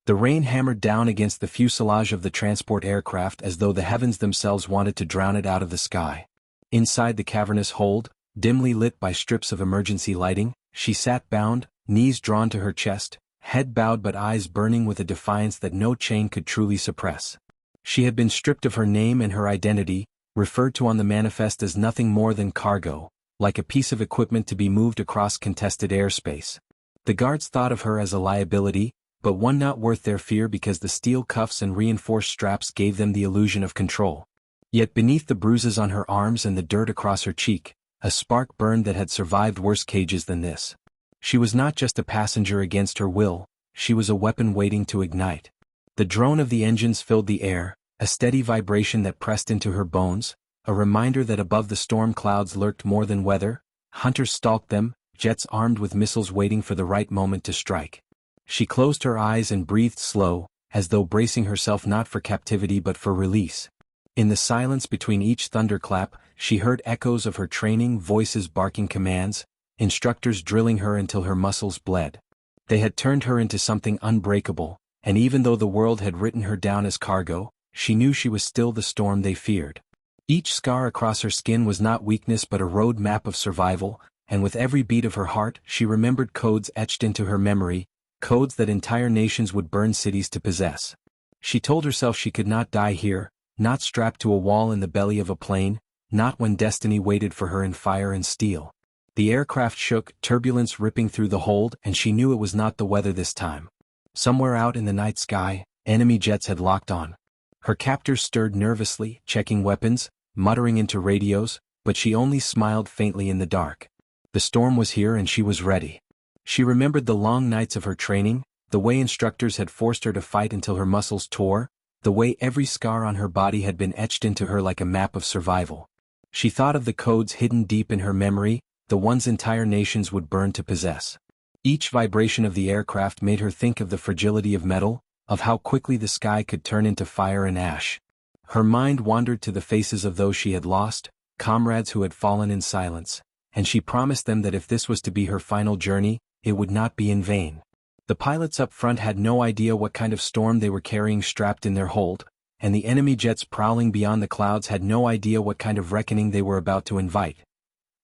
The rain hammered down against the fuselage of the transport aircraft as though the heavens themselves wanted to drown it out of the sky. Inside the cavernous hold, dimly lit by strips of emergency lighting, she sat bound, knees drawn to her chest, head bowed but eyes burning with a defiance that no chain could truly suppress. She had been stripped of her name and her identity, referred to on the manifest as nothing more than cargo, like a piece of equipment to be moved across contested airspace. The guards thought of her as a liability, but one not worth their fear because the steel cuffs and reinforced straps gave them the illusion of control. Yet beneath the bruises on her arms and the dirt across her cheek, a spark burned that had survived worse cages than this. She was not just a passenger against her will, she was a weapon waiting to ignite. The drone of the engines filled the air, a steady vibration that pressed into her bones, a reminder that above the storm clouds lurked more than weather. Hunters stalked them, jets armed with missiles waiting for the right moment to strike. She closed her eyes and breathed slow, as though bracing herself not for captivity but for release. In the silence between each thunderclap, she heard echoes of her training, voices barking commands, instructors drilling her until her muscles bled. They had turned her into something unbreakable, and even though the world had written her down as cargo, she knew she was still the storm they feared. Each scar across her skin was not weakness but a road map of survival, and with every beat of her heart she remembered codes etched into her memory, codes that entire nations would burn cities to possess. She told herself she could not die here, not strapped to a wall in the belly of a plane, not when destiny waited for her in fire and steel. The aircraft shook, turbulence ripping through the hold, and she knew it was not the weather this time. Somewhere out in the night sky, enemy jets had locked on. Her captors stirred nervously, checking weapons, muttering into radios, but she only smiled faintly in the dark. The storm was here and she was ready. She remembered the long nights of her training, the way instructors had forced her to fight until her muscles tore, the way every scar on her body had been etched into her like a map of survival. She thought of the codes hidden deep in her memory, the ones entire nations would burn to possess. Each vibration of the aircraft made her think of the fragility of metal, of how quickly the sky could turn into fire and ash. Her mind wandered to the faces of those she had lost, comrades who had fallen in silence, and she promised them that if this was to be her final journey, it would not be in vain. The pilots up front had no idea what kind of storm they were carrying strapped in their hold, and the enemy jets prowling beyond the clouds had no idea what kind of reckoning they were about to invite.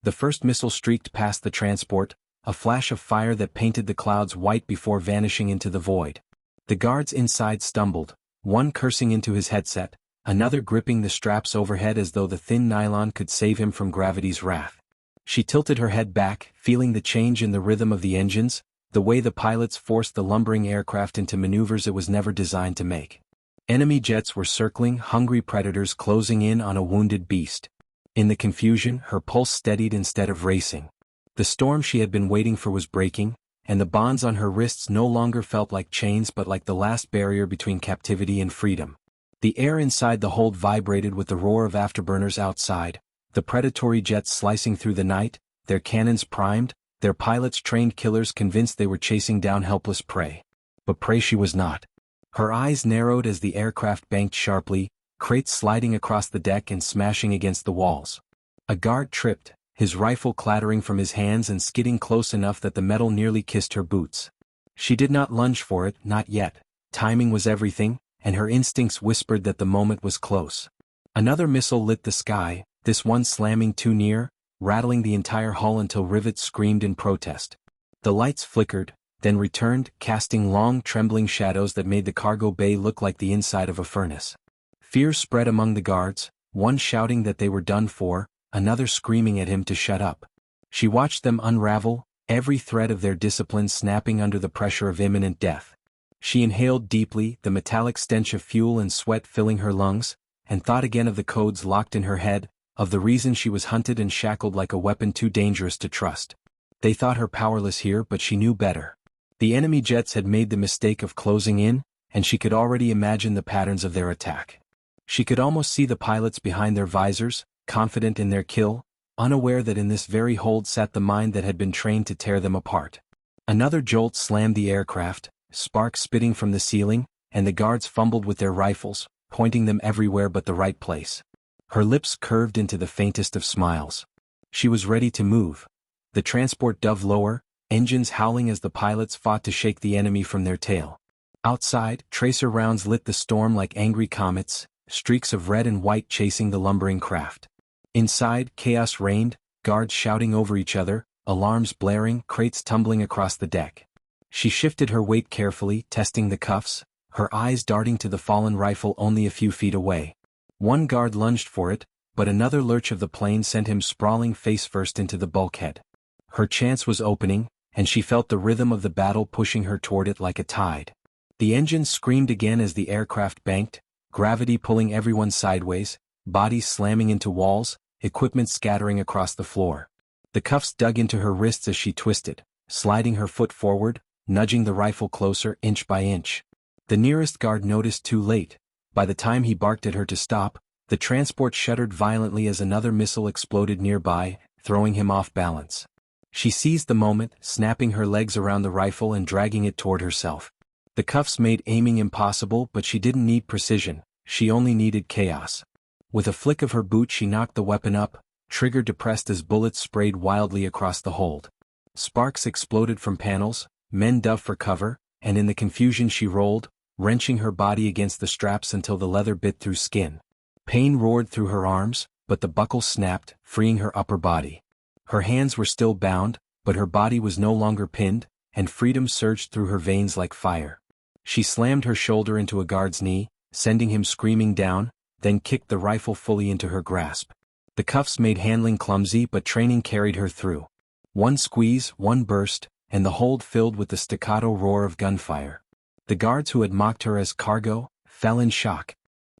The first missile streaked past the transport, a flash of fire that painted the clouds white before vanishing into the void. The guards inside stumbled, one cursing into his headset, another gripping the straps overhead as though the thin nylon could save him from gravity's wrath. She tilted her head back, feeling the change in the rhythm of the engines, the way the pilots forced the lumbering aircraft into maneuvers it was never designed to make. Enemy jets were circling, hungry predators closing in on a wounded beast. In the confusion, her pulse steadied instead of racing. The storm she had been waiting for was breaking, and the bonds on her wrists no longer felt like chains but like the last barrier between captivity and freedom. The air inside the hold vibrated with the roar of afterburners outside, the predatory jets slicing through the night, their cannons primed, their pilots trained killers convinced they were chasing down helpless prey. But prey she was not. Her eyes narrowed as the aircraft banked sharply, crates sliding across the deck and smashing against the walls. A guard tripped, his rifle clattering from his hands and skidding close enough that the metal nearly kissed her boots. She did not lunge for it, not yet. Timing was everything, and her instincts whispered that the moment was close. Another missile lit the sky, this one slamming too near, rattling the entire hull until rivets screamed in protest. The lights flickered, then returned, casting long, trembling shadows that made the cargo bay look like the inside of a furnace. Fear spread among the guards, one shouting that they were done for, another screaming at him to shut up. She watched them unravel, every thread of their discipline snapping under the pressure of imminent death. She inhaled deeply, the metallic stench of fuel and sweat filling her lungs, and thought again of the codes locked in her head, of the reason she was hunted and shackled like a weapon too dangerous to trust. They thought her powerless here, but she knew better. The enemy jets had made the mistake of closing in, and she could already imagine the patterns of their attack. She could almost see the pilots behind their visors, confident in their kill, unaware that in this very hold sat the mind that had been trained to tear them apart. Another jolt slammed the aircraft, sparks spitting from the ceiling, and the guards fumbled with their rifles, pointing them everywhere but the right place. Her lips curved into the faintest of smiles. She was ready to move. The transport dove lower, engines howling as the pilots fought to shake the enemy from their tail. Outside, tracer rounds lit the storm like angry comets, streaks of red and white chasing the lumbering craft. Inside, chaos reigned, guards shouting over each other, alarms blaring, crates tumbling across the deck. She shifted her weight carefully, testing the cuffs, her eyes darting to the fallen rifle only a few feet away. One guard lunged for it, but another lurch of the plane sent him sprawling face-first into the bulkhead. Her chance was opening, and she felt the rhythm of the battle pushing her toward it like a tide. The engines screamed again as the aircraft banked, gravity pulling everyone sideways, bodies slamming into walls, equipment scattering across the floor. The cuffs dug into her wrists as she twisted, sliding her foot forward, nudging the rifle closer inch by inch. The nearest guard noticed too late. By the time he barked at her to stop, the transport shuddered violently as another missile exploded nearby, throwing him off balance. She seized the moment, snapping her legs around the rifle and dragging it toward herself. The cuffs made aiming impossible, but she didn't need precision, she only needed chaos. With a flick of her boot she knocked the weapon up, trigger depressed as bullets sprayed wildly across the hold. Sparks exploded from panels, men dove for cover, and in the confusion she rolled, wrenching her body against the straps until the leather bit through skin. Pain roared through her arms, but the buckle snapped, freeing her upper body. Her hands were still bound, but her body was no longer pinned, and freedom surged through her veins like fire. She slammed her shoulder into a guard's knee, sending him screaming down, then kicked the rifle fully into her grasp. The cuffs made handling clumsy, but training carried her through. One squeeze, one burst, and the hold filled with the staccato roar of gunfire. The guards who had mocked her as cargo fell in shock,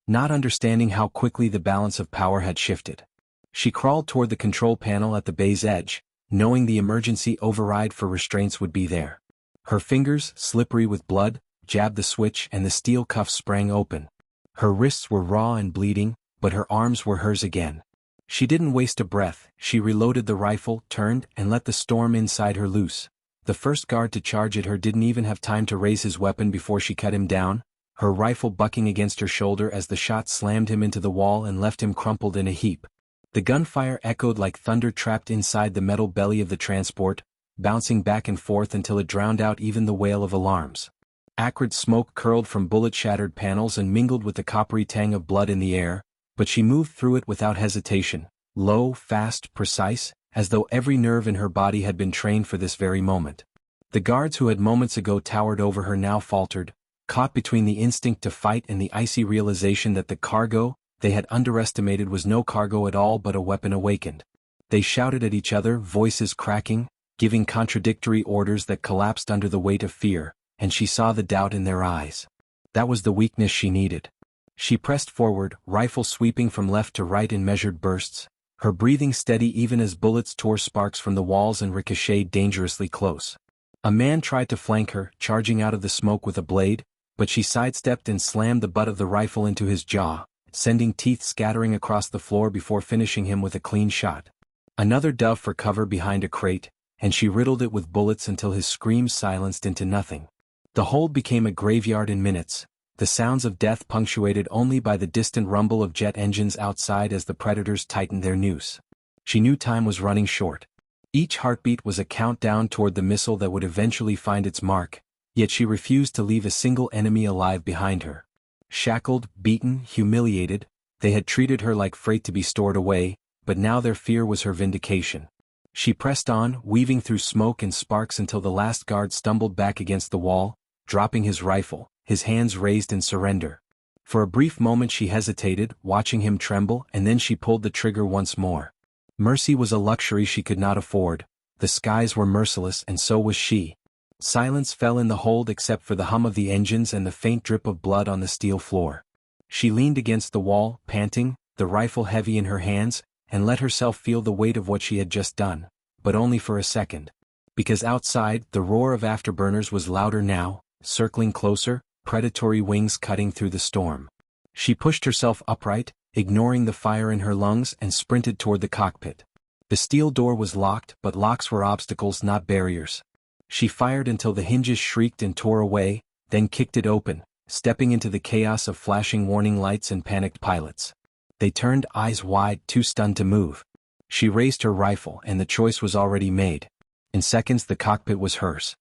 not understanding how quickly the balance of power had shifted. She crawled toward the control panel at the bay's edge, knowing the emergency override for restraints would be there. Her fingers, slippery with blood, jabbed the switch and the steel cuffs sprang open. Her wrists were raw and bleeding, but her arms were hers again. She didn't waste a breath, she reloaded the rifle, turned, and let the storm inside her loose. The first guard to charge at her didn't even have time to raise his weapon before she cut him down, her rifle bucking against her shoulder as the shot slammed him into the wall and left him crumpled in a heap. The gunfire echoed like thunder trapped inside the metal belly of the transport, bouncing back and forth until it drowned out even the wail of alarms. Acrid smoke curled from bullet-shattered panels and mingled with the coppery tang of blood in the air, but she moved through it without hesitation, low, fast, precise, as though every nerve in her body had been trained for this very moment. The guards who had moments ago towered over her now faltered, caught between the instinct to fight and the icy realization that the cargo they had underestimated was no cargo at all but a weapon awakened. They shouted at each other, voices cracking, giving contradictory orders that collapsed under the weight of fear, and she saw the doubt in their eyes. That was the weakness she needed. She pressed forward, rifle sweeping from left to right in measured bursts, her breathing steady even as bullets tore sparks from the walls and ricocheted dangerously close. A man tried to flank her, charging out of the smoke with a blade, but she sidestepped and slammed the butt of the rifle into his jaw, sending teeth scattering across the floor before finishing him with a clean shot. Another dove for cover behind a crate, and she riddled it with bullets until his screams silenced into nothing. The hold became a graveyard in minutes, the sounds of death punctuated only by the distant rumble of jet engines outside as the predators tightened their noose. She knew time was running short. Each heartbeat was a countdown toward the missile that would eventually find its mark, yet she refused to leave a single enemy alive behind her. Shackled, beaten, humiliated, they had treated her like freight to be stored away, but now their fear was her vindication. She pressed on, weaving through smoke and sparks until the last guard stumbled back against the wall, dropping his rifle, his hands raised in surrender. For a brief moment she hesitated, watching him tremble, and then she pulled the trigger once more. Mercy was a luxury she could not afford. The skies were merciless and so was she. Silence fell in the hold except for the hum of the engines and the faint drip of blood on the steel floor. She leaned against the wall, panting, the rifle heavy in her hands, and let herself feel the weight of what she had just done, but only for a second. Because outside, the roar of afterburners was louder now, circling closer, predatory wings cutting through the storm. She pushed herself upright, ignoring the fire in her lungs, and sprinted toward the cockpit. The steel door was locked, but locks were obstacles, not barriers. She fired until the hinges shrieked and tore away, then kicked it open, stepping into the chaos of flashing warning lights and panicked pilots. They turned, eyes wide, too stunned to move. She raised her rifle, and the choice was already made. In seconds the cockpit was hers.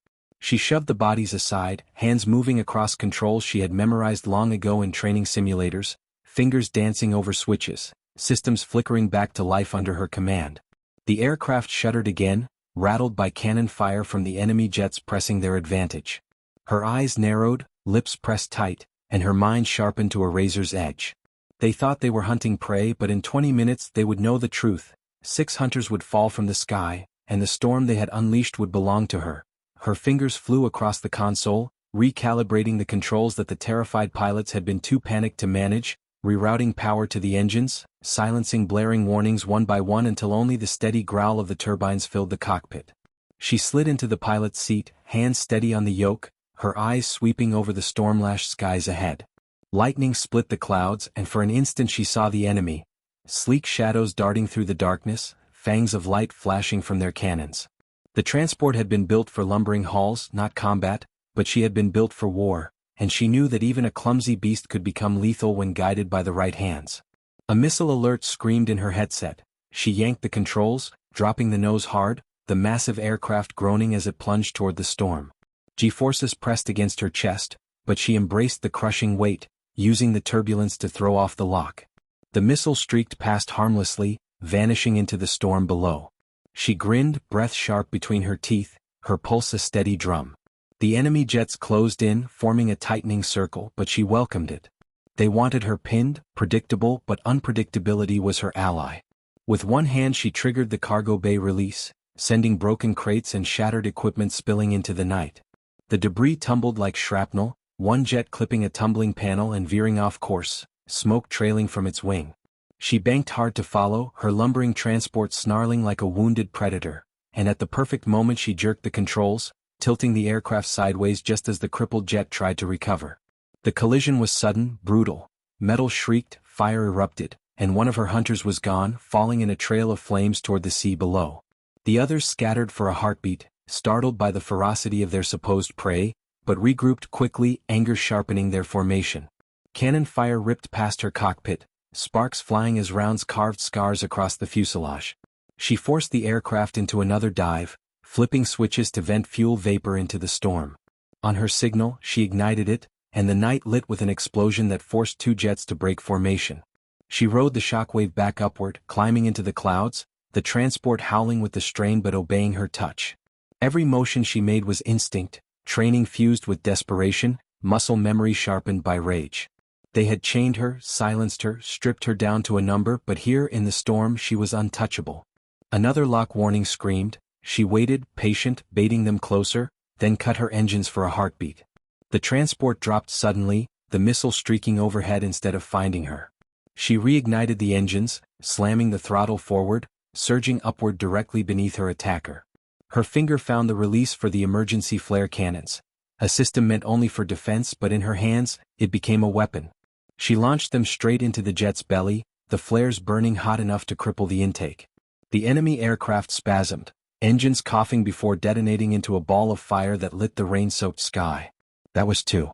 She shoved the bodies aside, hands moving across controls she had memorized long ago in training simulators, fingers dancing over switches, systems flickering back to life under her command. The aircraft shuddered again, rattled by cannon fire from the enemy jets pressing their advantage. Her eyes narrowed, lips pressed tight, and her mind sharpened to a razor's edge. They thought they were hunting prey, but in 20 minutes they would know the truth. 6 hunters would fall from the sky, and the storm they had unleashed would belong to her. Her fingers flew across the console, recalibrating the controls that the terrified pilots had been too panicked to manage, rerouting power to the engines, silencing blaring warnings one by one until only the steady growl of the turbines filled the cockpit. She slid into the pilot's seat, hands steady on the yoke, her eyes sweeping over the storm-lashed skies ahead. Lightning split the clouds, and for an instant she saw the enemy, sleek shadows darting through the darkness, fangs of light flashing from their cannons. The transport had been built for lumbering hauls, not combat, but she had been built for war, and she knew that even a clumsy beast could become lethal when guided by the right hands. A missile alert screamed in her headset. She yanked the controls, dropping the nose hard, the massive aircraft groaning as it plunged toward the storm. G-forces pressed against her chest, but she embraced the crushing weight, using the turbulence to throw off the lock. The missile streaked past harmlessly, vanishing into the storm below. She grinned, breath sharp between her teeth, her pulse a steady drum. The enemy jets closed in, forming a tightening circle, but she welcomed it. They wanted her pinned, predictable, but unpredictability was her ally. With one hand she triggered the cargo bay release, sending broken crates and shattered equipment spilling into the night. The debris tumbled like shrapnel, one jet clipping a tumbling panel and veering off course, smoke trailing from its wing. She banked hard to follow, her lumbering transport snarling like a wounded predator, and at the perfect moment she jerked the controls, tilting the aircraft sideways just as the crippled jet tried to recover. The collision was sudden, brutal. Metal shrieked, fire erupted, and one of her hunters was gone, falling in a trail of flames toward the sea below. The others scattered for a heartbeat, startled by the ferocity of their supposed prey, but regrouped quickly, anger sharpening their formation. Cannon fire ripped past her cockpit, sparks flying as rounds carved scars across the fuselage. She forced the aircraft into another dive, flipping switches to vent fuel vapor into the storm. On her signal, she ignited it, and the night lit with an explosion that forced 2 jets to break formation. She rode the shockwave back upward, climbing into the clouds, the transport howling with the strain but obeying her touch. Every motion she made was instinct, training fused with desperation, muscle memory sharpened by rage. They had chained her, silenced her, stripped her down to a number, but here in the storm she was untouchable. Another lock warning screamed. She waited, patient, baiting them closer, then cut her engines for a heartbeat. The transport dropped suddenly, the missile streaking overhead instead of finding her. She reignited the engines, slamming the throttle forward, surging upward directly beneath her attacker. Her finger found the release for the emergency flare cannons, a system meant only for defense, but in her hands, it became a weapon. She launched them straight into the jet's belly, the flares burning hot enough to cripple the intake. The enemy aircraft spasmed, engines coughing before detonating into a ball of fire that lit the rain-soaked sky. That was 2.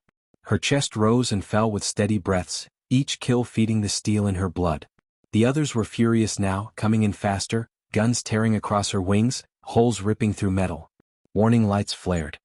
Her chest rose and fell with steady breaths, each kill feeding the steel in her blood. The others were furious now, coming in faster, guns tearing across her wings, holes ripping through metal. Warning lights flared.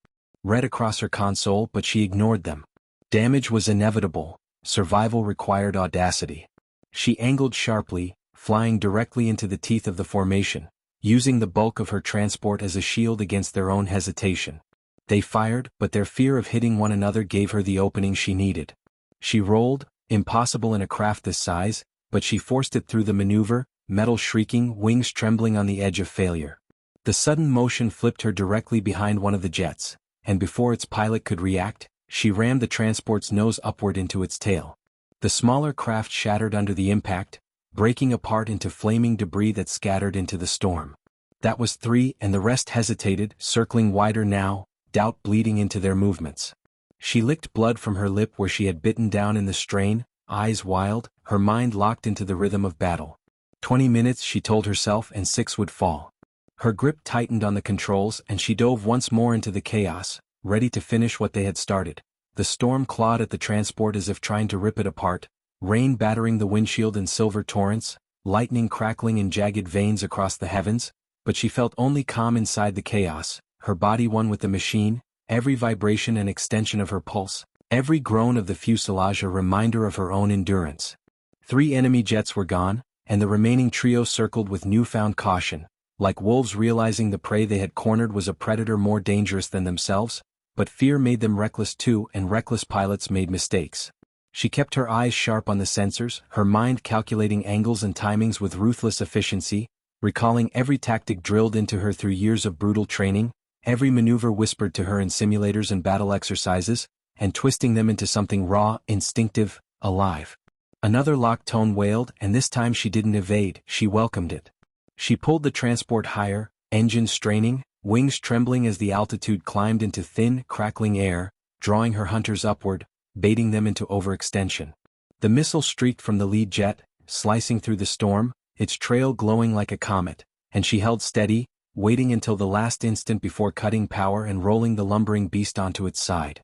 Red across her console, but she ignored them. Damage was inevitable. Survival required audacity. She angled sharply, flying directly into the teeth of the formation, using the bulk of her transport as a shield against their own hesitation. They fired, but their fear of hitting one another gave her the opening she needed. She rolled, impossible in a craft this size, but she forced it through the maneuver, metal shrieking, wings trembling on the edge of failure. The sudden motion flipped her directly behind one of the jets, and before its pilot could react, she rammed the transport's nose upward into its tail. The smaller craft shattered under the impact, breaking apart into flaming debris that scattered into the storm. That was 3, and the rest hesitated, circling wider now, doubt bleeding into their movements. She licked blood from her lip where she had bitten down in the strain, eyes wild, her mind locked into the rhythm of battle. 20 minutes, she told herself, and 6 would fall. Her grip tightened on the controls and she dove once more into the chaos, ready to finish what they had started. The storm clawed at the transport as if trying to rip it apart, rain battering the windshield in silver torrents, lightning crackling in jagged veins across the heavens, but she felt only calm inside the chaos, her body one with the machine, every vibration an extension of her pulse, every groan of the fuselage a reminder of her own endurance. 3 enemy jets were gone, and the remaining trio circled with newfound caution, like wolves realizing the prey they had cornered was a predator more dangerous than themselves, but fear made them reckless too, and reckless pilots made mistakes. She kept her eyes sharp on the sensors, her mind calculating angles and timings with ruthless efficiency, recalling every tactic drilled into her through years of brutal training, every maneuver whispered to her in simulators and battle exercises, and twisting them into something raw, instinctive, alive. Another locked tone wailed, and this time she didn't evade, she welcomed it. She pulled the transport higher, engines straining, wings trembling as the altitude climbed into thin, crackling air, drawing her hunters upward, baiting them into overextension. The missile streaked from the lead jet, slicing through the storm, its trail glowing like a comet, and she held steady, waiting until the last instant before cutting power and rolling the lumbering beast onto its side.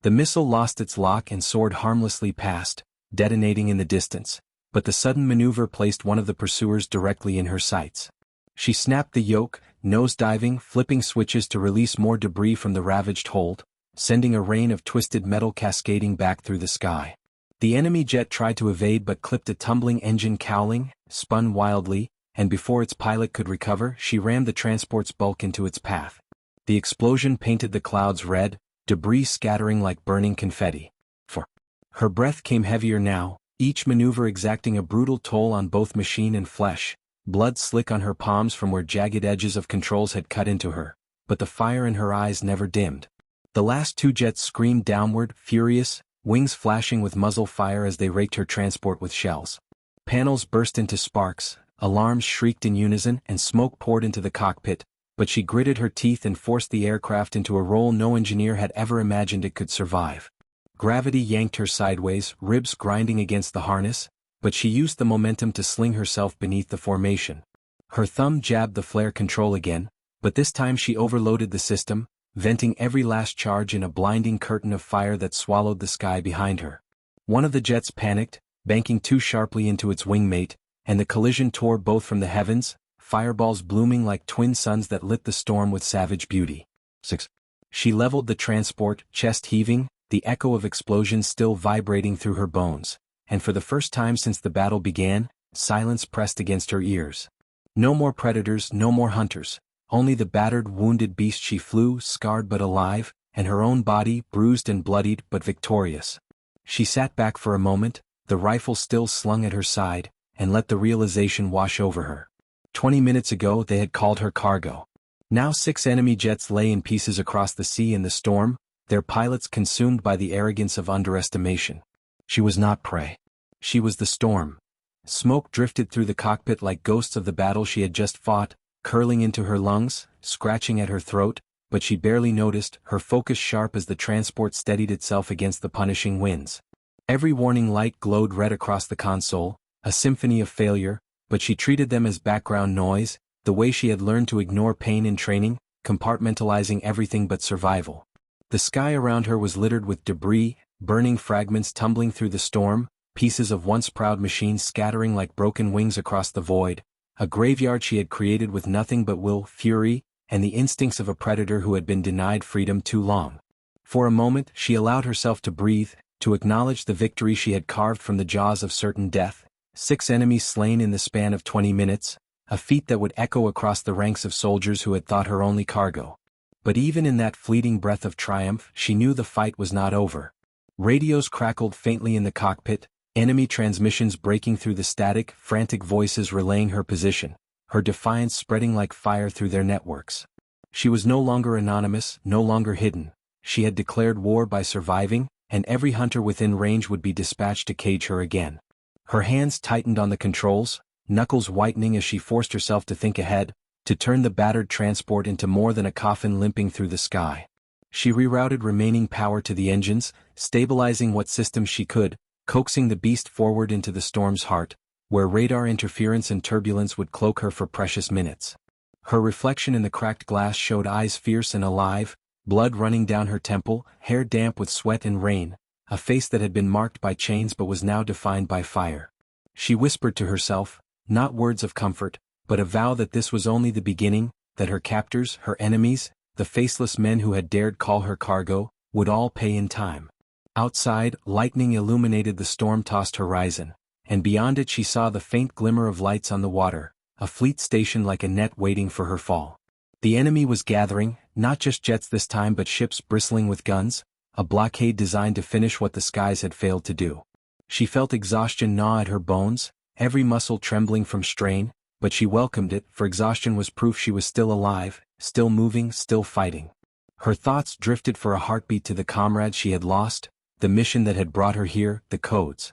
The missile lost its lock and soared harmlessly past, detonating in the distance, but the sudden maneuver placed one of the pursuers directly in her sights. She snapped the yoke, nose-diving, flipping switches to release more debris from the ravaged hold, sending a rain of twisted metal cascading back through the sky. The enemy jet tried to evade but clipped a tumbling engine cowling, spun wildly, and before its pilot could recover, she rammed the transport's bulk into its path. The explosion painted the clouds red, debris scattering like burning confetti. Her breath came heavier now, each maneuver exacting a brutal toll on both machine and flesh, blood slick on her palms from where jagged edges of controls had cut into her, but the fire in her eyes never dimmed. The last 2 jets screamed downward, furious, wings flashing with muzzle fire as they raked her transport with shells. Panels burst into sparks, alarms shrieked in unison, and smoke poured into the cockpit, but she gritted her teeth and forced the aircraft into a roll no engineer had ever imagined it could survive. Gravity yanked her sideways, ribs grinding against the harness, but she used the momentum to sling herself beneath the formation. Her thumb jabbed the flare control again, but this time she overloaded the system, venting every last charge in a blinding curtain of fire that swallowed the sky behind her. One of the jets panicked, banking too sharply into its wingmate, and the collision tore both from the heavens, fireballs blooming like twin suns that lit the storm with savage beauty. 6. She leveled the transport, chest heaving, the echo of explosions still vibrating through her bones, and for the first time since the battle began, silence pressed against her ears. No more predators, no more hunters, only the battered, wounded beast she flew, scarred but alive, and her own body, bruised and bloodied but victorious. She sat back for a moment, the rifle still slung at her side, and let the realization wash over her. 20 minutes ago they had called her cargo. Now 6 enemy jets lay in pieces across the sea in the storm, their pilots consumed by the arrogance of underestimation. She was not prey. She was the storm. Smoke drifted through the cockpit like ghosts of the battle she had just fought, curling into her lungs, scratching at her throat, but she barely noticed, her focus sharp as the transport steadied itself against the punishing winds. Every warning light glowed red across the console, a symphony of failure, but she treated them as background noise, the way she had learned to ignore pain in training, compartmentalizing everything but survival. The sky around her was littered with debris, burning fragments tumbling through the storm, pieces of once proud machines scattering like broken wings across the void, a graveyard she had created with nothing but will, fury, and the instincts of a predator who had been denied freedom too long. For a moment she allowed herself to breathe, to acknowledge the victory she had carved from the jaws of certain death, 6 enemies slain in the span of 20 minutes, a feat that would echo across the ranks of soldiers who had thought her only cargo. But even in that fleeting breath of triumph, she knew the fight was not over. Radios crackled faintly in the cockpit, enemy transmissions breaking through the static, frantic voices relaying her position, her defiance spreading like fire through their networks. She was no longer anonymous, no longer hidden. She had declared war by surviving, and every hunter within range would be dispatched to cage her again. Her hands tightened on the controls, knuckles whitening as she forced herself to think ahead, to turn the battered transport into more than a coffin limping through the sky. She rerouted remaining power to the engines, stabilizing what systems she could, coaxing the beast forward into the storm's heart, where radar interference and turbulence would cloak her for precious minutes. Her reflection in the cracked glass showed eyes fierce and alive, blood running down her temple, hair damp with sweat and rain, a face that had been marked by chains but was now defined by fire. She whispered to herself, not words of comfort, but a vow that this was only the beginning, that her captors, her enemies, the faceless men who had dared call her cargo, would all pay in time. Outside, lightning illuminated the storm-tossed horizon, and beyond it she saw the faint glimmer of lights on the water, a fleet stationed like a net waiting for her fall. The enemy was gathering, not just jets this time but ships bristling with guns, a blockade designed to finish what the skies had failed to do. She felt exhaustion gnaw at her bones, every muscle trembling from strain, but she welcomed it, for exhaustion was proof she was still alive, still moving, still fighting. Her thoughts drifted for a heartbeat to the comrades she had lost, the mission that had brought her here, the codes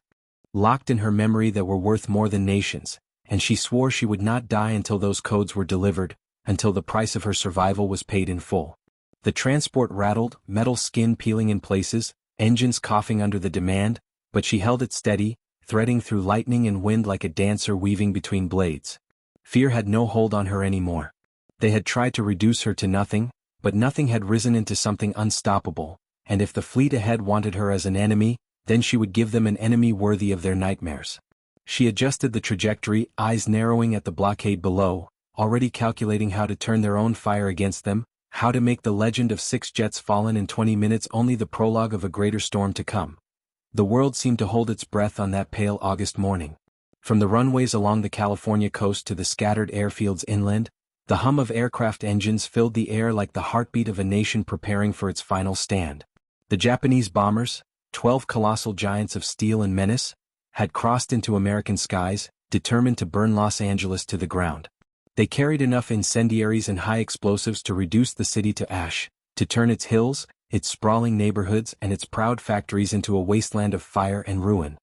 locked in her memory that were worth more than nations, and she swore she would not die until those codes were delivered, until the price of her survival was paid in full. The transport rattled, metal skin peeling in places, engines coughing under the demand, but she held it steady, threading through lightning and wind like a dancer weaving between blades. Fear had no hold on her anymore. They had tried to reduce her to nothing, but nothing had risen into something unstoppable, and if the fleet ahead wanted her as an enemy, then she would give them an enemy worthy of their nightmares. She adjusted the trajectory, eyes narrowing at the blockade below, already calculating how to turn their own fire against them, how to make the legend of 6 jets fallen in 20 minutes only the prologue of a greater storm to come. The world seemed to hold its breath on that pale August morning. From the runways along the California coast to the scattered airfields inland, the hum of aircraft engines filled the air like the heartbeat of a nation preparing for its final stand. The Japanese bombers, 12 colossal giants of steel and menace, had crossed into American skies, determined to burn Los Angeles to the ground. They carried enough incendiaries and high explosives to reduce the city to ash, to turn its hills, its sprawling neighborhoods and its proud factories into a wasteland of fire and ruin.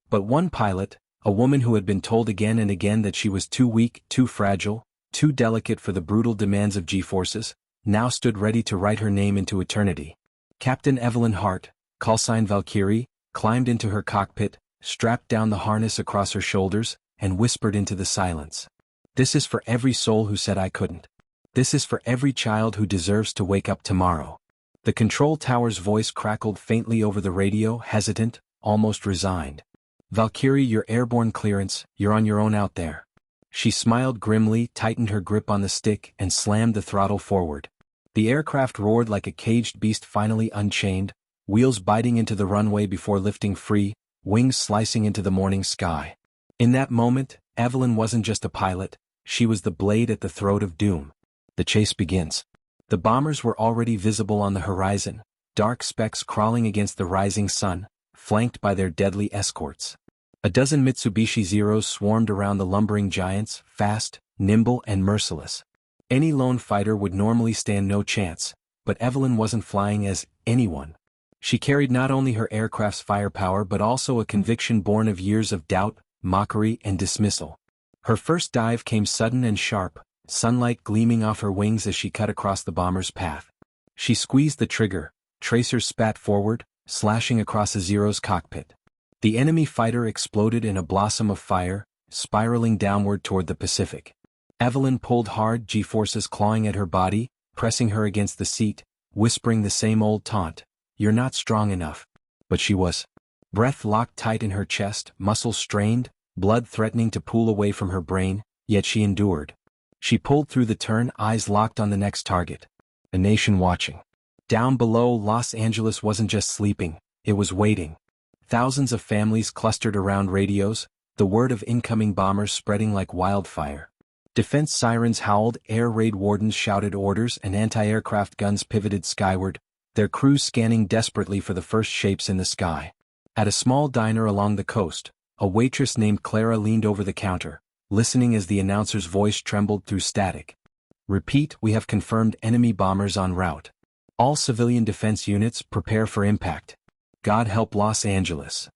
But one pilot, a woman who had been told again and again that she was too weak, too fragile, too delicate for the brutal demands of G-forces, now stood ready to write her name into eternity. Captain Evelyn Hart, callsign Valkyrie, climbed into her cockpit, strapped down the harness across her shoulders, and whispered into the silence. "This is for every soul who said I couldn't. This is for every child who deserves to wake up tomorrow." The control tower's voice crackled faintly over the radio, hesitant, almost resigned. "Valkyrie, your airborne clearance, you're on your own out there." She smiled grimly, tightened her grip on the stick, and slammed the throttle forward. The aircraft roared like a caged beast finally unchained, wheels biting into the runway before lifting free, wings slicing into the morning sky. In that moment, Evelyn wasn't just a pilot, she was the blade at the throat of doom. The chase begins. The bombers were already visible on the horizon, dark specks crawling against the rising sun, flanked by their deadly escorts. A dozen Mitsubishi Zeros swarmed around the lumbering giants, fast, nimble and merciless. Any lone fighter would normally stand no chance, but Evelyn wasn't flying as anyone. She carried not only her aircraft's firepower but also a conviction born of years of doubt, mockery and dismissal. Her first dive came sudden and sharp, sunlight gleaming off her wings as she cut across the bomber's path. She squeezed the trigger, tracers spat forward, slashing across a Zero's cockpit. The enemy fighter exploded in a blossom of fire, spiraling downward toward the Pacific. Evelyn pulled hard, G-forces clawing at her body, pressing her against the seat, whispering the same old taunt, "You're not strong enough." But she was. Breath locked tight in her chest, muscles strained, blood threatening to pool away from her brain, yet she endured. She pulled through the turn, eyes locked on the next target. A nation watching. Down below, Los Angeles wasn't just sleeping, it was waiting. Thousands of families clustered around radios, the word of incoming bombers spreading like wildfire. Defense sirens howled, air raid wardens shouted orders, and anti-aircraft guns pivoted skyward, their crews scanning desperately for the first shapes in the sky. At a small diner along the coast, a waitress named Clara leaned over the counter, listening as the announcer's voice trembled through static. "Repeat, we have confirmed enemy bombers en route. All civilian defense units prepare for impact. God help Los Angeles."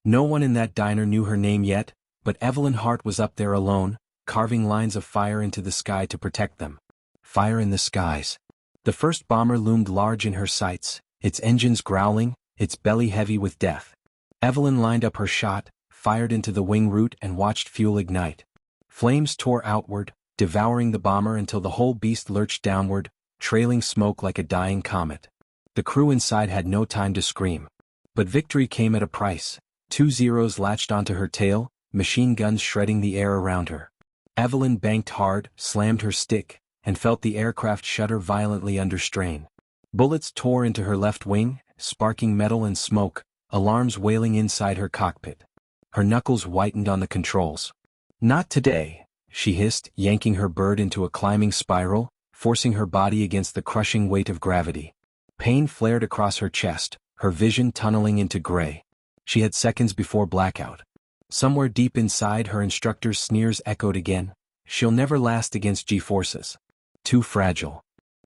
No one in that diner knew her name yet, but Evelyn Hart was up there alone, carving lines of fire into the sky to protect them. Fire in the skies. The first bomber loomed large in her sights, its engines growling, its belly heavy with death. Evelyn lined up her shot, fired into the wing root and watched fuel ignite. Flames tore outward, devouring the bomber until the whole beast lurched downward, trailing smoke like a dying comet. The crew inside had no time to scream. But victory came at a price. 2 Zeros latched onto her tail, machine guns shredding the air around her. Evelyn banked hard, slammed her stick, and felt the aircraft shudder violently under strain. Bullets tore into her left wing, sparking metal and smoke, alarms wailing inside her cockpit. Her knuckles whitened on the controls. "Not today," she hissed, yanking her bird into a climbing spiral, forcing her body against the crushing weight of gravity. Pain flared across her chest, her vision tunneling into gray. She had seconds before blackout. Somewhere deep inside, her instructor's sneers echoed again. "She'll never last against G-forces. Too fragile."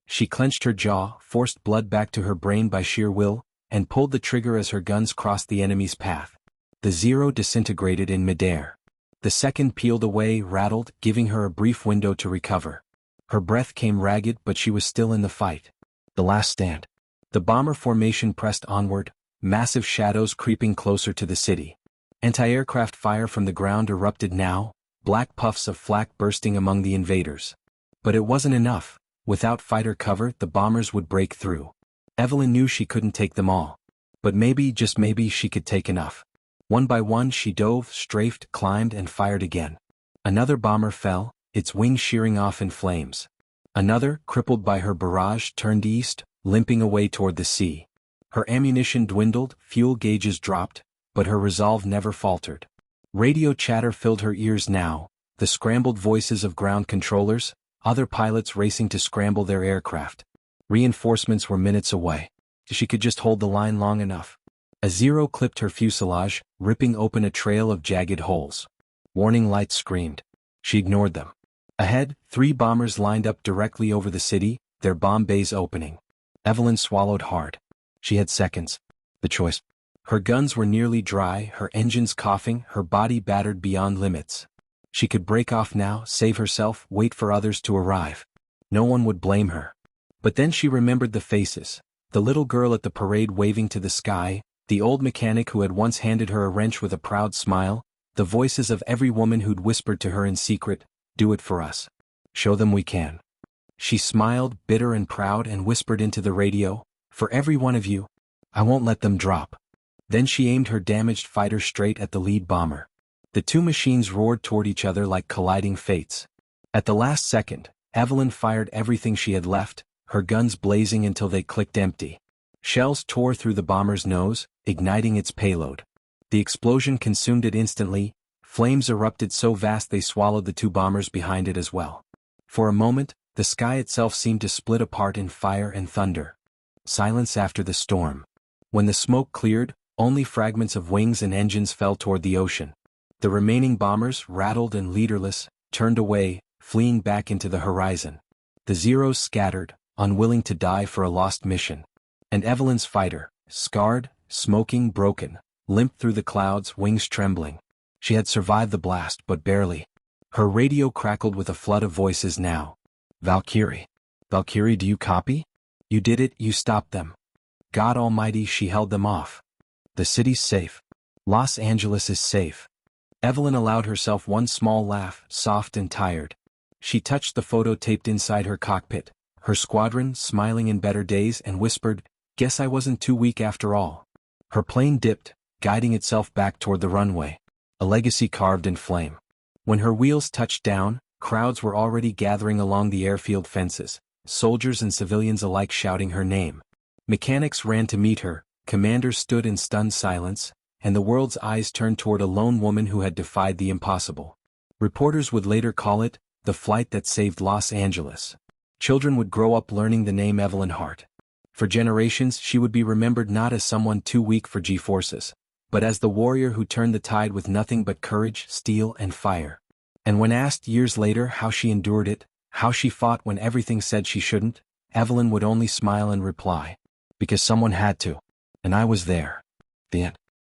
She clenched her jaw, forced blood back to her brain by sheer will, and pulled the trigger as her guns crossed the enemy's path. The Zero disintegrated in midair. The second peeled away, rattled, giving her a brief window to recover. Her breath came ragged, but she was still in the fight. The last stand. The bomber formation pressed onward, massive shadows creeping closer to the city. Anti-aircraft fire from the ground erupted now, black puffs of flak bursting among the invaders. But it wasn't enough. Without fighter cover, the bombers would break through. Evelyn knew she couldn't take them all. But maybe, just maybe, she could take enough. One by one she dove, strafed, climbed, and fired again. Another bomber fell, its wings shearing off in flames. Another, crippled by her barrage, turned east, limping away toward the sea. Her ammunition dwindled, fuel gauges dropped, but her resolve never faltered. Radio chatter filled her ears now, the scrambled voices of ground controllers, other pilots racing to scramble their aircraft. Reinforcements were minutes away. She could just hold the line long enough. A Zero clipped her fuselage, ripping open a trail of jagged holes. Warning lights screamed. She ignored them. Ahead, 3 bombers lined up directly over the city, their bomb bays opening. Evelyn swallowed hard. She had seconds. The choice. Her guns were nearly dry, her engines coughing, her body battered beyond limits. She could break off now, save herself, wait for others to arrive. No one would blame her. But then she remembered the faces. The little girl at the parade waving to the sky, the old mechanic who had once handed her a wrench with a proud smile, the voices of every woman who'd whispered to her in secret, "Do it for us. Show them we can." She smiled, bitter and proud, and whispered into the radio, "For every one of you, I won't let them drop." Then she aimed her damaged fighter straight at the lead bomber. The 2 machines roared toward each other like colliding fates. At the last second, Evelyn fired everything she had left, her guns blazing until they clicked empty. Shells tore through the bomber's nose, igniting its payload. The explosion consumed it instantly, flames erupted so vast they swallowed the 2 bombers behind it as well. For a moment, the sky itself seemed to split apart in fire and thunder. Silence after the storm. When the smoke cleared, only fragments of wings and engines fell toward the ocean. The remaining bombers, rattled and leaderless, turned away, fleeing back into the horizon. The Zeros scattered, unwilling to die for a lost mission. And Evelyn's fighter, scarred, smoking, broken, limped through the clouds, wings trembling. She had survived the blast, but barely. Her radio crackled with a flood of voices now. "Valkyrie. Valkyrie, do you copy? You did it, you stopped them. God Almighty, she held them off. The city's safe. Los Angeles is safe." Evelyn allowed herself one small laugh, soft and tired. She touched the photo taped inside her cockpit, her squadron smiling in better days, and whispered, "Guess I wasn't too weak after all." Her plane dipped, guiding itself back toward the runway, a legacy carved in flame. When her wheels touched down, crowds were already gathering along the airfield fences, soldiers and civilians alike shouting her name. Mechanics ran to meet her, commanders stood in stunned silence, and the world's eyes turned toward a lone woman who had defied the impossible. Reporters would later call it, the flight that saved Los Angeles. Children would grow up learning the name Evelyn Hart. For generations she would be remembered not as someone too weak for G-forces, but as the warrior who turned the tide with nothing but courage, steel, and fire. And when asked years later how she endured it, how she fought when everything said she shouldn't, Evelyn would only smile and reply, "Because someone had to. And I was there." The end.